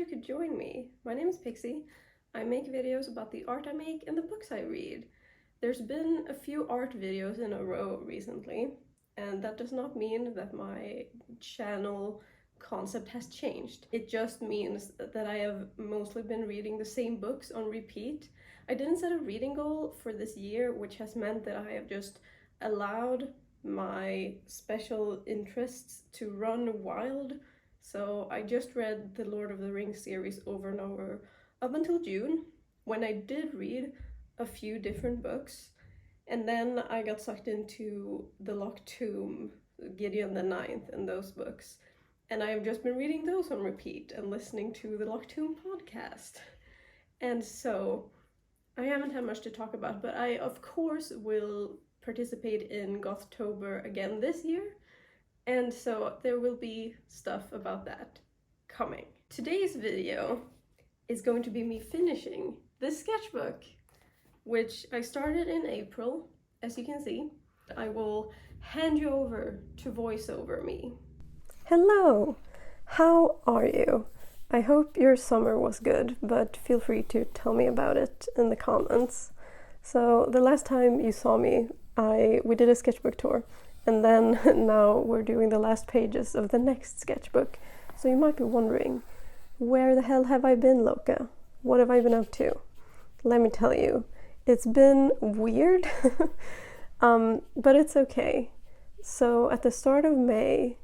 you could join me. My name is Pixie. I make videos about the art I make and the books I read. There's been a few art videos in a row recently, and that does not mean that my channel concept has changed. It just means that I have mostly been reading the same books on repeat. I didn't set a reading goal for this year, which has meant that I have just allowed my special interests to run wild. So I just read the Lord of the Rings series over and over up until June, when I did read a few different books, and then I got sucked into the Locked Tomb, Gideon the Ninth, and those books. And I've just been reading those on repeat and listening to the Locked Tomb podcast. And so I haven't had much to talk about, but I of course will participate in Gothtober again this year. And so there will be stuff about that coming. Today's video is going to be me finishing this sketchbook, which I started in April, as you can see. I will hand you over to voiceover me. Hello! How are you? I hope your summer was good, but feel free to tell me about it in the comments. So the last time you saw me, we did a sketchbook tour, and then now we're doing the last pages of the next sketchbook. So you might be wondering, where the hell have I been, Loka? What have I been up to? Let me tell you, it's been weird, but it's okay. So at the start of May,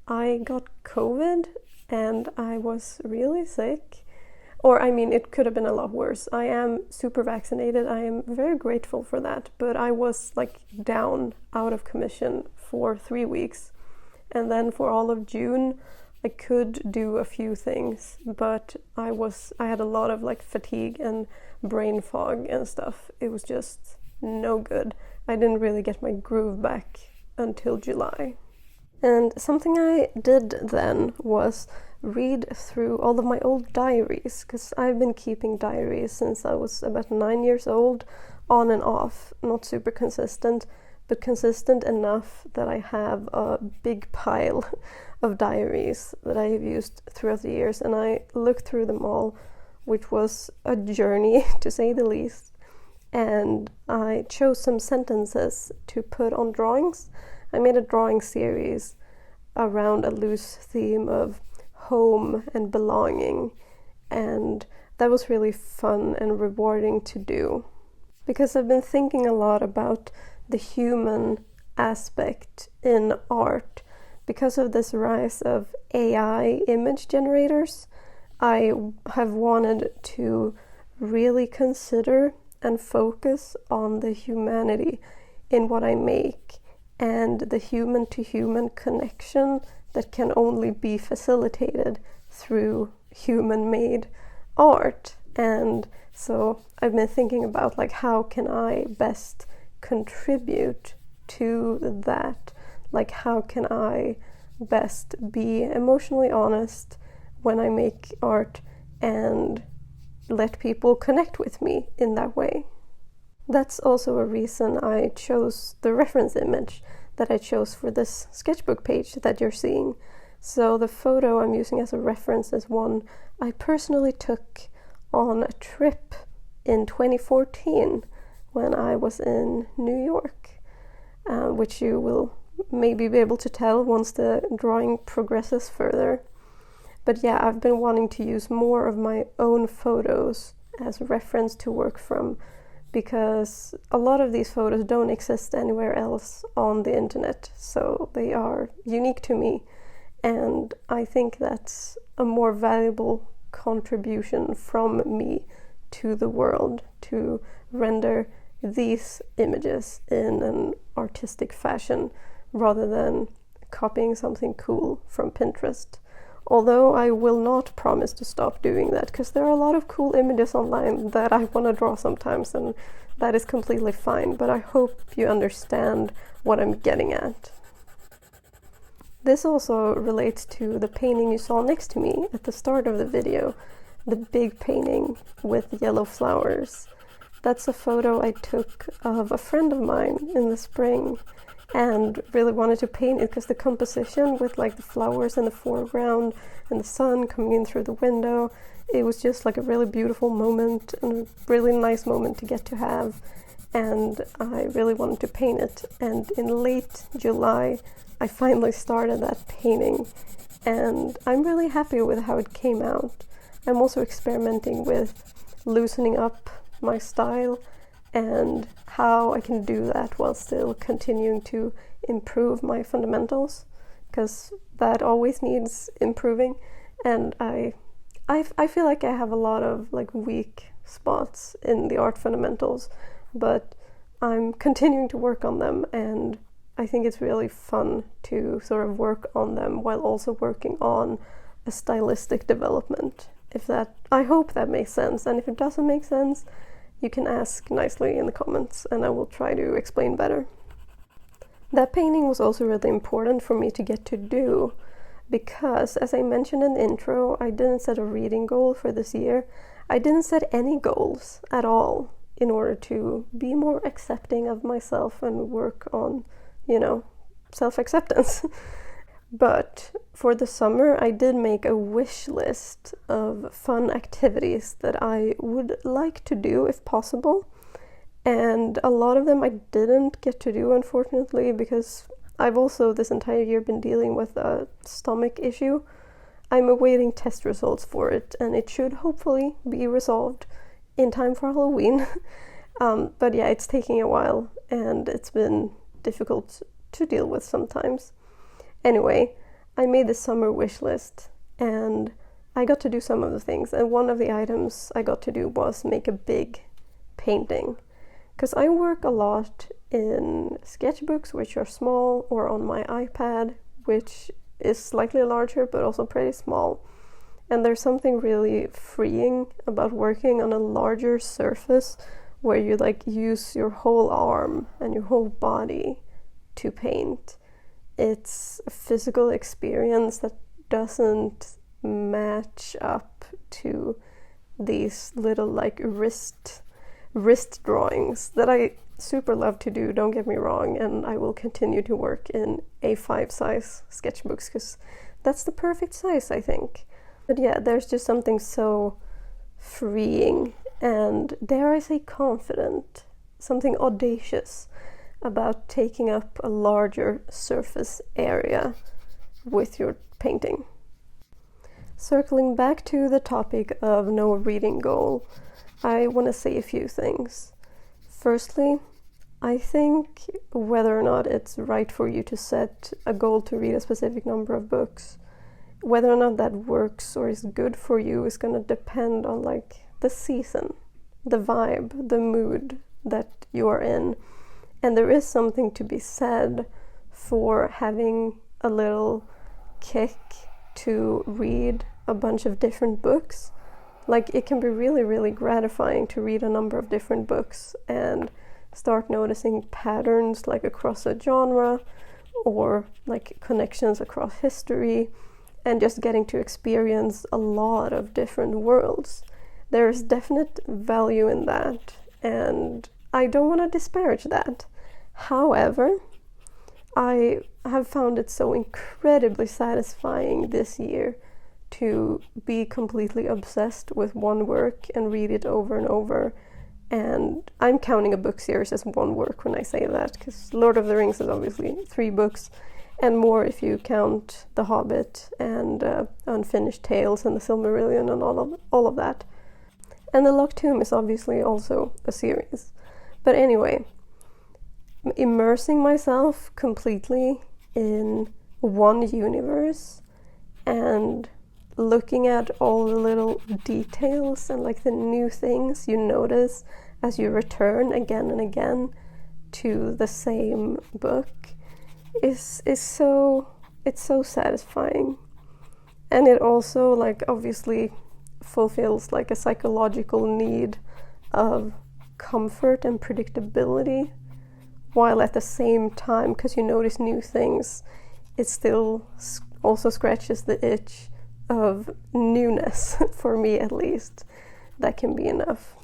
I got COVID and I was really sick. Or, I mean, it could have been a lot worse. I am super vaccinated. I am very grateful for that. But I was like down, out of commission for 3 weeks. And then for all of June, I could do a few things. But I had a lot of like fatigue and brain fog and stuff. It was just no good. I didn't really get my groove back until July. And something I did then was read through all of my old diaries, because I've been keeping diaries since I was about 9 years old, on and off, not super consistent, but consistent enough that I have a big pile of diaries that I have used throughout the years, and I looked through them all, which was a journey to say the least, and I chose some sentences to put on drawings. I made a drawing series around a loose theme of home and belonging, and that was really fun and rewarding to do, because I've been thinking a lot about the human aspect in art. Because of this rise of AI image generators, I have wanted to really consider and focus on the humanity in what I make, and the human-to-human connection that can only be facilitated through human-made art. And so I've been thinking about like, how can I best contribute to that? Like, how can I best be emotionally honest when I make art and let people connect with me in that way? That's also a reason I chose the reference image that I chose for this sketchbook page that you're seeing. So the photo I'm using as a reference is one I personally took on a trip in 2014 when I was in New York, which you will maybe be able to tell once the drawing progresses further. But yeah, I've been wanting to use more of my own photos as a reference to work from, because a lot of these photos don't exist anywhere else on the internet, so they are unique to me, and I think that's a more valuable contribution from me to the world, to render these images in an artistic fashion rather than copying something cool from Pinterest. Although I will not promise to stop doing that, because there are a lot of cool images online that I want to draw sometimes, and that is completely fine, but I hope you understand what I'm getting at. This also relates to the painting you saw next to me at the start of the video, the big painting with yellow flowers. That's a photo I took of a friend of mine in the spring, and really wanted to paint it because the composition with like the flowers in the foreground and the sun coming in through the window, it was just like a really beautiful moment and a really nice moment to get to have, and I really wanted to paint it. And in late July I finally started that painting, and I'm really happy with how it came out. I'm also experimenting with loosening up my style and how I can do that while still continuing to improve my fundamentals, because that always needs improving, and I feel like I have a lot of like weak spots in the art fundamentals, but I'm continuing to work on them, and I think it's really fun to sort of work on them while also working on a stylistic development. I hope that makes sense, and if it doesn't make sense, you can ask nicely in the comments and I will try to explain better. That painting was also really important for me to get to do because, as I mentioned in the intro, I didn't set a reading goal for this year. I didn't set any goals at all in order to be more accepting of myself and work on, self-acceptance. But for the summer, I did make a wish list of fun activities that I would like to do if possible. And a lot of them I didn't get to do, unfortunately, because I've also this entire year been dealing with a stomach issue. I'm awaiting test results for it, and it should hopefully be resolved in time for Halloween. But yeah, it's taking a while, and it's been difficult to deal with sometimes. Anyway, I made the summer wish list and I got to do some of the things, and one of the items I got to do was make a big painting, because I work a lot in sketchbooks, which are small, or on my iPad, which is slightly larger but also pretty small, and there's something really freeing about working on a larger surface where you like use your whole arm and your whole body to paint. It's a physical experience that doesn't match up to these little like wrist drawings that I super love to do, don't get me wrong, and I will continue to work in A5 size sketchbooks because that's the perfect size, I think. But yeah, there's just something so freeing and, dare I say, confident, something audacious about taking up a larger surface area with your painting. Circling back to the topic of no reading goal, I want to say a few things. Firstly, I think whether or not it's right for you to set a goal to read a specific number of books, whether or not that works or is good for you is going to depend on like the season, the vibe, the mood that you are in. And there is something to be said for having a little kick to read a bunch of different books. Like, it can be really, really gratifying to read a number of different books and start noticing patterns like across a genre or like connections across history, and just getting to experience a lot of different worlds. There's definite value in that, and I don't want to disparage that. However, I have found it so incredibly satisfying this year to be completely obsessed with one work and read it over and over. And I'm counting a book series as one work when I say that, because Lord of the Rings is obviously 3 books, and more if you count The Hobbit and Unfinished Tales and The Silmarillion and all of that. And The Locked Tomb is obviously also a series. But anyway, immersing myself completely in one universe and looking at all the little details and like the new things you notice as you return again and again to the same book is so satisfying. And it also like obviously fulfills like a psychological need of comfort and predictability, while at the same time, because you notice new things, it still also scratches the itch of newness, for me at least. That can be enough.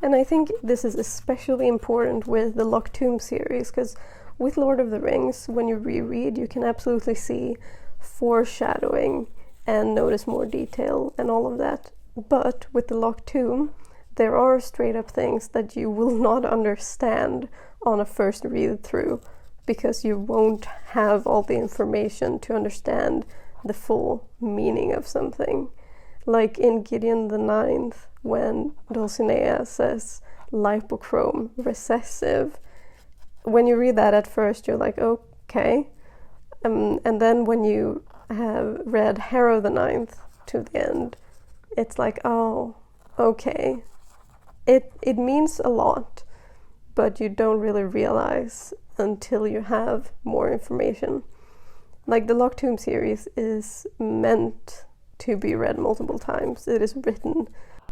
And I think this is especially important with the Locked Tomb series, because with Lord of the Rings, when you reread, you can absolutely see foreshadowing and notice more detail and all of that. But with the Locked Tomb, there are straight up things that you will not understand on a first read through, because you won't have all the information to understand the full meaning of something. Like in Gideon the Ninth, when Dulcinea says lipochrome recessive, when you read that at first, you're like, okay. And then when you have read Harrow the Ninth to the end, it's like, oh, okay. It means a lot, but you don't really realize until you have more information. Like the Locked Tomb series is meant to be read multiple times. It is written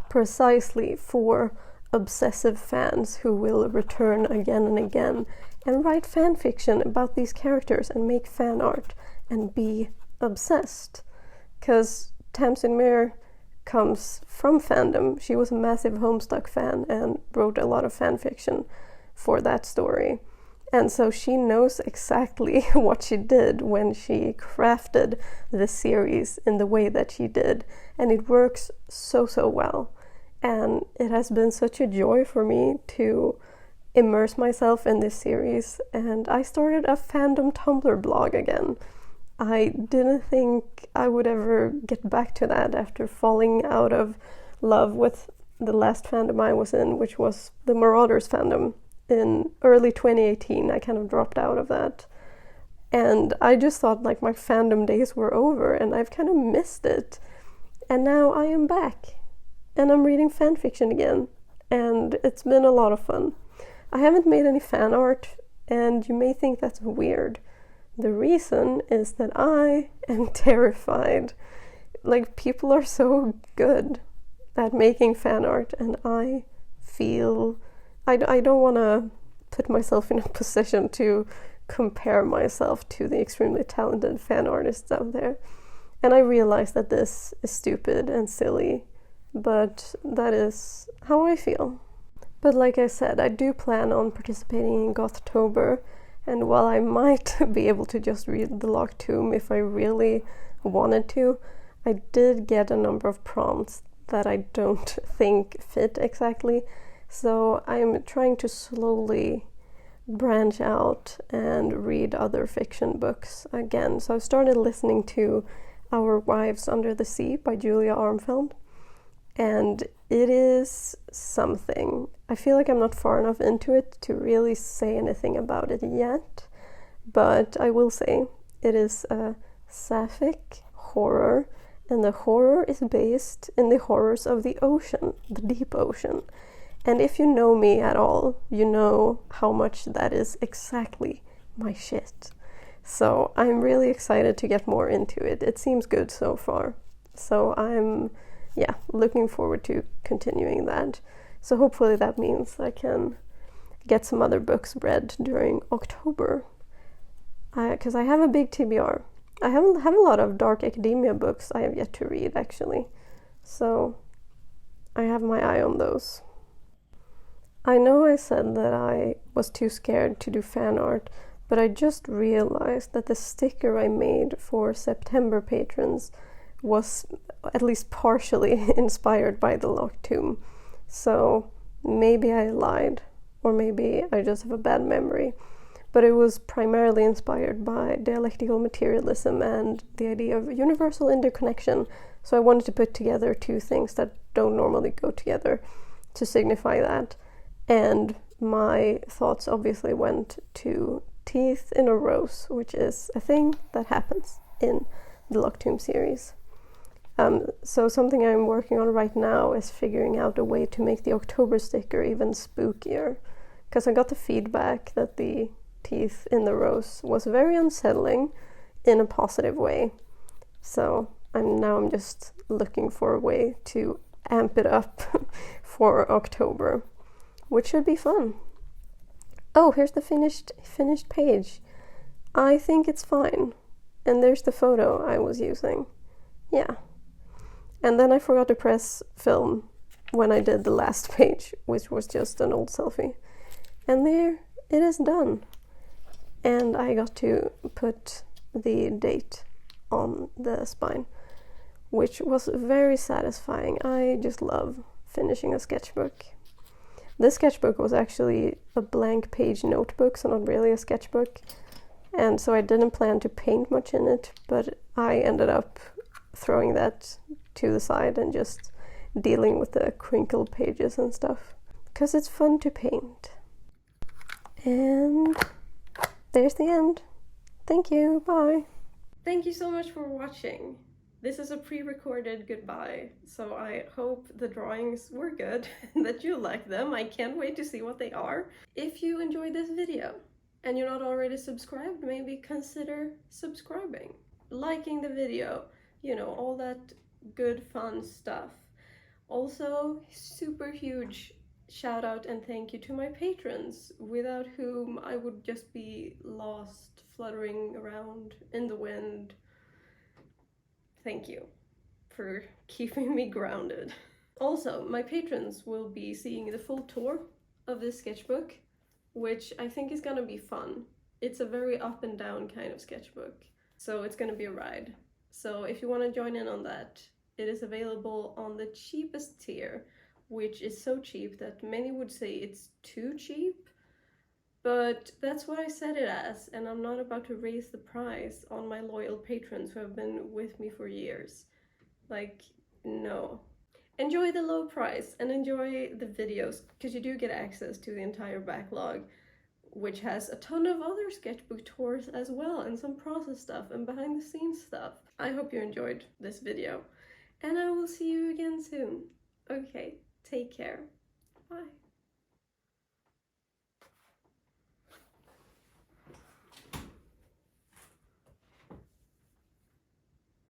precisely for obsessive fans who will return again and again and write fan fiction about these characters and make fan art and be obsessed. Because Tamsin Muir comes from fandom. She was a massive Homestuck fan and wrote a lot of fan fiction for that story. And so she knows exactly what she did when she crafted the series in the way that she did. And it works so well. And it has been such a joy for me to immerse myself in this series. And I started a fandom Tumblr blog again. I didn't think I would ever get back to that after falling out of love with the last fandom I was in, which was the Marauders fandom. In early 2018, I kind of dropped out of that. And I just thought like my fandom days were over, and I've kind of missed it. And now I am back. And I'm reading fan fiction again. And it's been a lot of fun. I haven't made any fan art, and you may think that's weird. The reason is that I am terrified. Like, people are so good at making fan art, and I feel... I don't want to put myself in a position to compare myself to the extremely talented fan artists out there. And I realize that this is stupid and silly, but that is how I feel. But like I said, I do plan on participating in Gothtober, and while I might be able to just read The Locked Tomb if I really wanted to, I did get a number of prompts that I don't think fit exactly. So I'm trying to slowly branch out and read other fiction books again. So I started listening to Our Wives Under the Sea by Julia Armfeld, and it is something. I feel like I'm not far enough into it to really say anything about it yet, but I will say it is a sapphic horror, and the horror is based in the horrors of the ocean, the deep ocean. And if you know me at all, you know how much that is exactly my shit. So I'm really excited to get more into it. It seems good so far. So I'm, looking forward to continuing that. So hopefully that means I can get some other books read during October. Because I have a big TBR. I have a lot of dark academia books I have yet to read, actually. So I have my eye on those. I know I said that I was too scared to do fan art, but I just realized that the sticker I made for September patrons was at least partially inspired by The Locked Tomb. So maybe I lied, or maybe I just have a bad memory. But it was primarily inspired by dialectical materialism and the idea of universal interconnection. So I wanted to put together two things that don't normally go together to signify that. And my thoughts obviously went to teeth in a rose, which is a thing that happens in the Locked Tomb series. So something I'm working on right now is figuring out a way to make the October sticker even spookier. Because I got the feedback that the teeth in the rose was very unsettling in a positive way. So I'm just looking for a way to amp it up for October, which should be fun. Oh, here's the finished page. I think it's fine. And there's the photo I was using. Yeah. And then I forgot to press film when I did the last page, which was just an old selfie. And there it is done. and I got to put the date on the spine, which was very satisfying. I just love finishing a sketchbook. This sketchbook was actually a blank page notebook, so not really a sketchbook, and so I didn't plan to paint much in it, but I ended up throwing that to the side and just dealing with the crinkled pages and stuff, because it's fun to paint. And there's the end. Thank you, bye. Thank you so much for watching. This is a pre-recorded goodbye, so I hope the drawings were good and that you like them. I can't wait to see what they are. If you enjoyed this video and you're not already subscribed, maybe consider subscribing, liking the video, you know, all that good fun stuff. Also, super huge shout out and thank you to my patrons, without whom I would just be lost, fluttering around in the wind. Thank you for keeping me grounded. Also, my patrons will be seeing the full tour of this sketchbook, which I think is gonna be fun. It's a very up and down kind of sketchbook, so it's gonna be a ride. So if you want to join in on that, it is available on the cheapest tier, which is so cheap that many would say it's too cheap, but that's what I set it as, and I'm not about to raise the price on my loyal patrons who have been with me for years. Like, no. Enjoy the low price and enjoy the videos, because you do get access to the entire backlog, which has a ton of other sketchbook tours as well, and some process stuff and behind the scenes stuff. I hope you enjoyed this video, and I will see you again soon. Okay, take care. Bye.